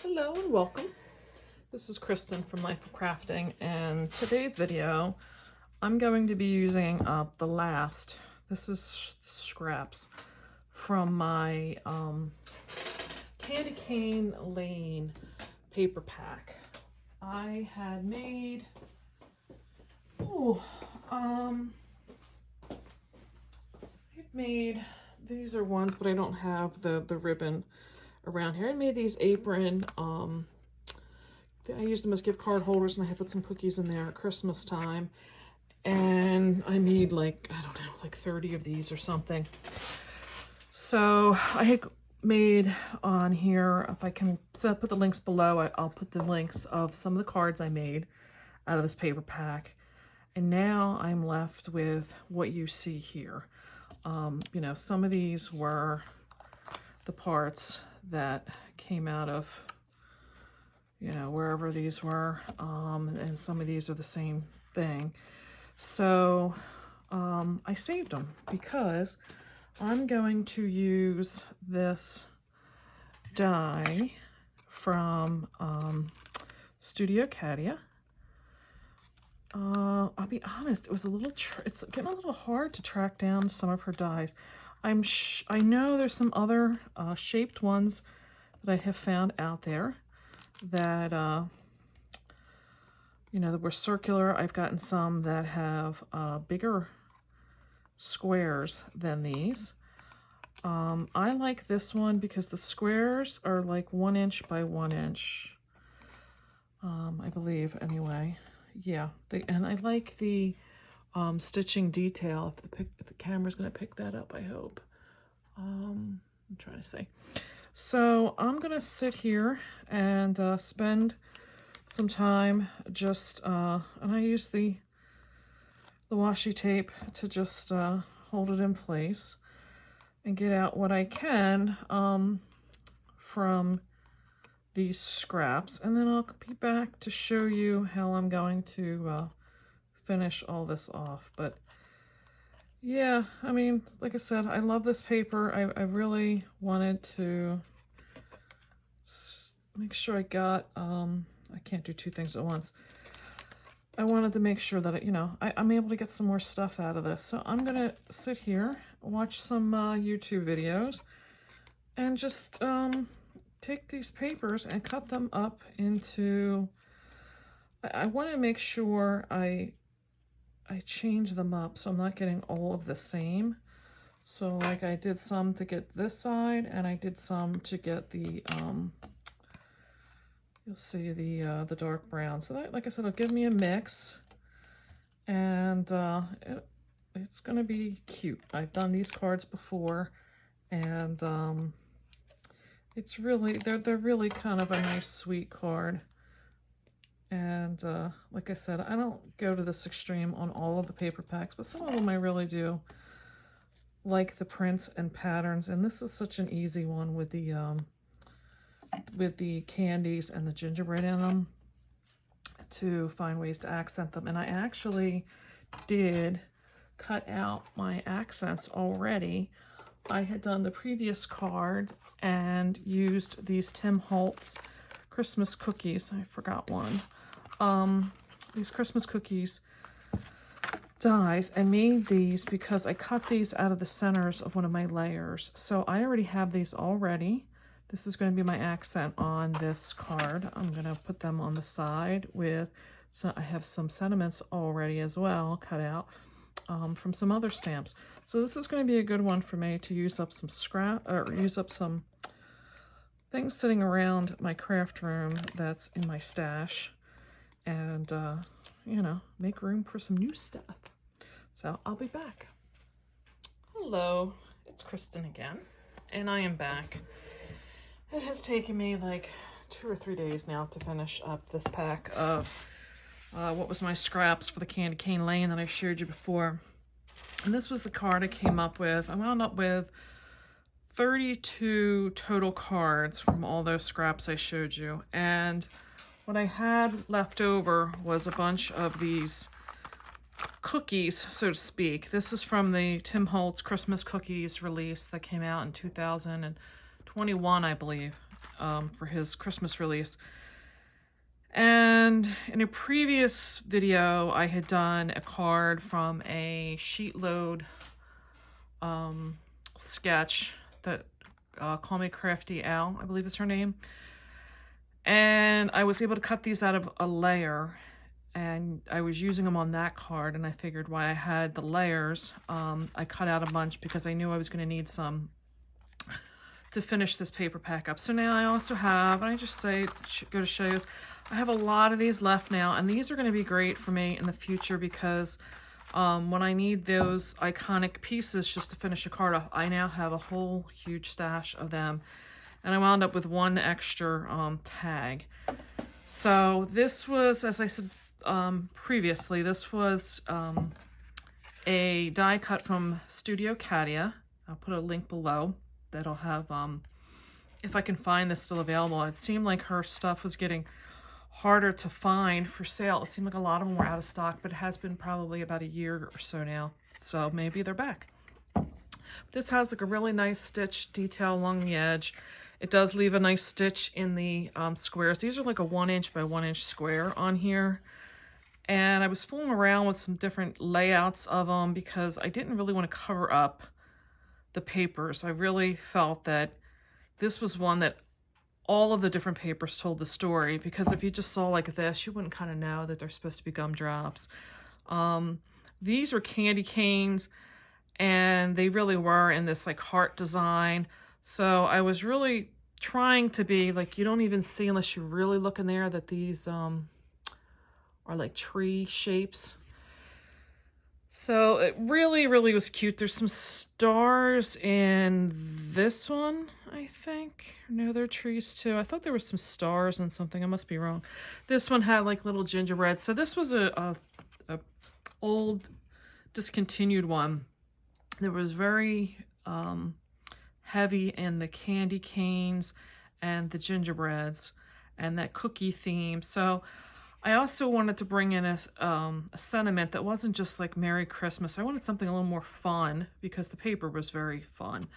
Hello and welcome. This is Kristen from Life of Crafting, and today's video I'm going to be using up the last, this is scraps from my Candy Cane Lane paper pack. I had made, these are ones, but I don't have the ribbon around here. I made these apron, I used them as gift card holders, and I had put some cookies in there at Christmas time. And I made like, I don't know, like 30 of these or something. So I had made on here, if I can put the links below, I'll put the links of some of the cards I made out of this paper pack. And now I'm left with what you see here. You know, some of these were the parts that came out of, you know, wherever these were, and some of these are the same thing. So I saved them because I'm going to use this die from Studio Katia. I'll be honest, it was a little, it's getting a little hard to track down some of her dies. I know there's some other shaped ones that I have found out there that, you know, that were circular. I've gotten some that have bigger squares than these. I like this one because the squares are like 1 inch by 1 inch, I believe, anyway. Yeah, and I like the stitching detail. If the camera's going to pick that up, I hope. I'm trying to say. So I'm going to sit here and spend some time just, and I use the washi tape to just hold it in place and get out what I can from these scraps, and then I'll be back to show you how I'm going to finish all this off. But yeah, I mean, like I said, I love this paper. I really wanted to make sure I got, I can't do two things at once. I wanted to make sure that, you know, I'm able to get some more stuff out of this. So I'm going to sit here, watch some YouTube videos, and just take these papers and cut them up into, I want to make sure I change them up so I'm not getting all of the same. So like I did some to get this side, and I did some to get the, you'll see the dark brown. So that, like I said, it'll give me a mix, and it's going to be cute. I've done these cards before, and it's really, they're really kind of a nice, sweet card. And like I said, I don't go to this extreme on all of the paper packs, but some of them I really do like the prints and patterns. And this is such an easy one with the candies and the gingerbread in them to find ways to accent them. And I actually did cut out my accents already. I had done the previous card and used these Tim Holtz Christmas cookies. I forgot one. These Christmas cookies dies, and made these because I cut these out of the centers of one of my layers. So I already have these already. This is going to be my accent on this card. I'm going to put them on the side with, so I have some sentiments already as well cut out from some other stamps. So this is going to be a good one for me to use up some scrap, or use up some things sitting around my craft room that's in my stash, and you know, make room for some new stuff. So I'll be back. Hello, it's Kristen again, and I am back. It has taken me like 2 or 3 days now to finish up this pack of what was my scraps for the Candy Cane Lane that I showed you before. And this was the card I came up with. I wound up with 32 total cards from all those scraps I showed you. And what I had left over was a bunch of these cookies, so to speak. This is from the Tim Holtz Christmas Cookies release that came out in 2021, I believe. for his Christmas release. And in a previous video, I had done a card from a sheet load sketch that Call Me Crafty Al, I believe is her name. And I was able to cut these out of a layer, and I was using them on that card, and I figured while I had the layers, I cut out a bunch because I knew I was going to need some to finish this paper pack up. So now I also have, and I just say, go to show you, I have a lot of these left now, and these are going to be great for me in the future because when I need those iconic pieces just to finish a card off, I now have a whole huge stash of them. And I wound up with one extra tag. So this was, as I said previously, this was a die cut from Studio Katia. I'll put a link below that'll have, if I can find this still available. It seemed like her stuff was getting harder to find for sale. It seemed like a lot of them were out of stock, but it has been probably about a year or so now. So maybe they're back. This has like a really nice stitch detail along the edge. It does leave a nice stitch in the squares. These are like a 1 inch by 1 inch square on here. And I was fooling around with some different layouts of them because I didn't really want to cover up the papers. I really felt that this was one that all of the different papers told the story, because if you just saw like this, you wouldn't kind of know that they're supposed to be gumdrops. These are candy canes, and they really were in this like heart design. So I was really trying to be like, you don't even see unless you really look in there that these are like tree shapes. So it really, really was cute. There's some stars in this one, I think. No, they're trees too. I thought there were some stars in something. I must be wrong. This one had like little gingerbread. So this was a old discontinued one. There was very heavy in the candy canes and the gingerbreads and that cookie theme. So I also wanted to bring in a sentiment that wasn't just like Merry Christmas. I wanted something a little more fun because the paper was very fun.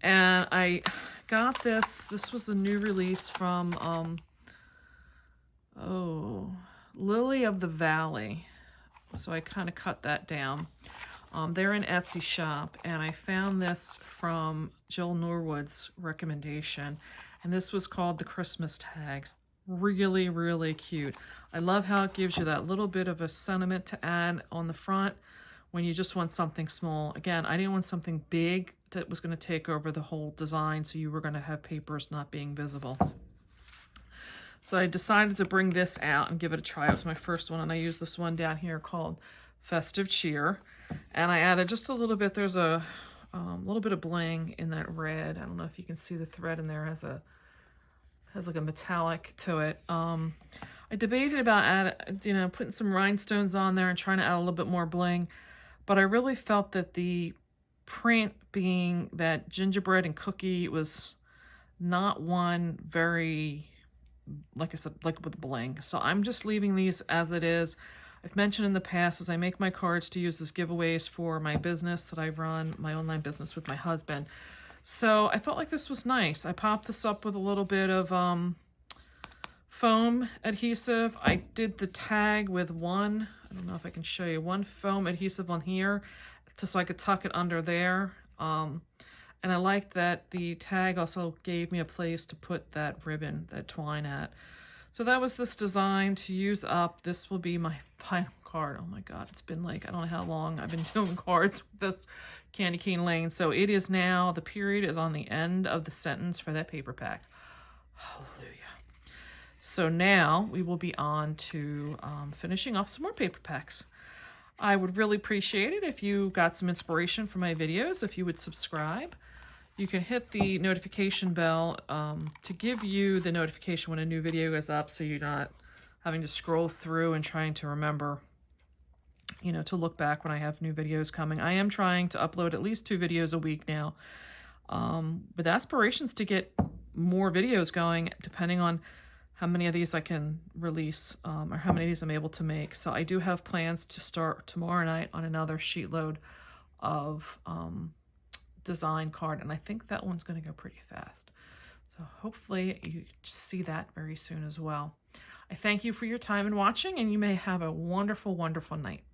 And I got this. This was a new release from Lily of the Valley. So I kind of cut that down. They're an Etsy shop, and I found this from Jill Norwood's recommendation, and this was called the Christmas Tags. Really, really cute. I love how it gives you that little bit of a sentiment to add on the front when you just want something small. Again, I didn't want something big that was going to take over the whole design, so you were going to have papers not being visible. So I decided to bring this out and give it a try. It was my first one, and I used this one down here called Festive Cheer. And I added just a little bit. There's a little bit of bling in that red. I don't know if you can see the thread in there has like a metallic to it. I debated about putting some rhinestones on there and trying to add a little bit more bling, but I really felt that the print being that gingerbread and cookie was not one very, like I said, like with bling. So I'm just leaving these as it is. I've mentioned in the past, as I make my cards, to use as giveaways for my business that I run, my online business with my husband. So I felt like this was nice. I popped this up with a little bit of foam adhesive. I did the tag with one, I don't know if I can show you, one foam adhesive on here just so I could tuck it under there. And I liked that the tag also gave me a place to put that ribbon, that twine at. So that was this design to use up. This will be my final card. Oh my God, it's been like, I don't know how long I've been doing cards with this Candy Cane Lane. So it is now, the period is on the end of the sentence for that paper pack. Hallelujah. So now we will be on to finishing off some more paper packs. I would really appreciate it if you got some inspiration from my videos, if you would subscribe. You can hit the notification bell to give you the notification when a new video goes up, so you're not having to scroll through and trying to remember, to look back when I have new videos coming. I am trying to upload at least 2 videos a week now, with aspirations to get more videos going, depending on how many of these I can release or how many of these I'm able to make. So I do have plans to start tomorrow night on another sheet load of design card, and I think that one's going to go pretty fast. So hopefully you see that very soon as well. I thank you for your time and watching, and you may have a wonderful, wonderful night.